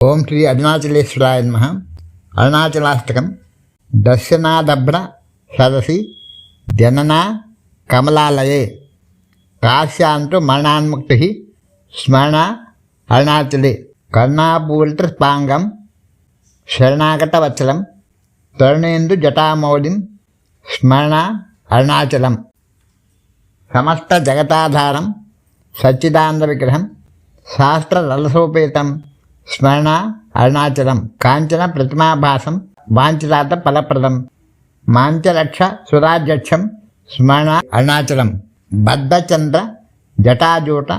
ఓం శ్రీ అరుణాచలేశ్వరాయ నమః. అరుణాచలాష్టకం. దర్శనాదభ్ర సదసి జననా కమలాలయే కాశ్యాంతు మరణాన్ముక్తి స్మరణ అరుణాచలే కర్ణాపూరిత స్పాంగం శరణాగతవత్సలం తరుణేందు జటామౌళిం స్మరణ అరుణాచలం. సమస్త జగతాధారం సచ్చిదానంద విగ్రహం శాస్త్ర రలసోపేతం స్మరణ అరుణాచలం. కాంచన ప్రతిమాభాసం వాంఛితార్థ ఫలప్రదం మాంచలక్ష సురాధ్యక్షం స్మరణ అరుణాచలం. బద్ధచంద్ర జటాజూట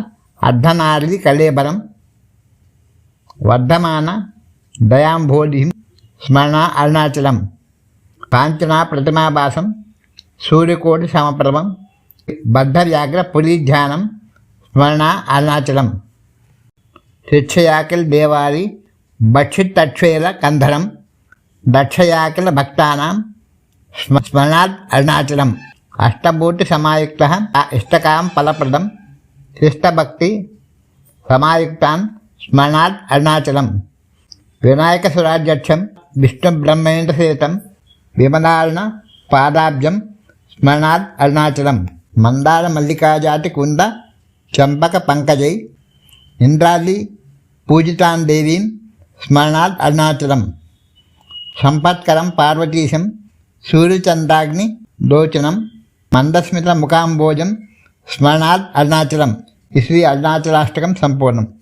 అర్ధనారి కళేబరం వర్ధమాన దయాంభోధి స్మరణ అరుణాచలం. కాంచన ప్రతిమాభాసం సూర్యకోటి సమప్రభం బద్ధవ్యాఘ్ర పురీధ్యానం స్మరణ అరుణాచలం. శిక్షయాకిల దేవారి భక్షితక్షేల కంధరం దక్షయాకిల భక్తానాం స్మరణాత్ అరుణాచలం. అష్టభూతి సమాయుక్త ఇష్టకాం ఫలప్రదం శిష్టభక్తి సమాయుక్తాన్ స్మరణాత్ అరుణాచలం. వినాయక సురాధ్యక్షం విష్ణు బ్రహ్మేంద్ర సేతం విమలార్ణ పాదాబ్జం స్మరణాత్ అరుణాచలం. మందార మల్లికాజాతి కుంద చంపక పంకజై ఇంద్రాది పూజితాన్ దేవీం స్మరణాత్ అరుణాచలం. సంపత్కరం పార్వతీశం సూర్యచంద్రాగ్ని లోచనం మందస్మిత ముఖాంబోజం స్మరణాత్ అరుణాచలం. ఈ శ్రీ అరుణాచలాష్టకం సంపూర్ణం.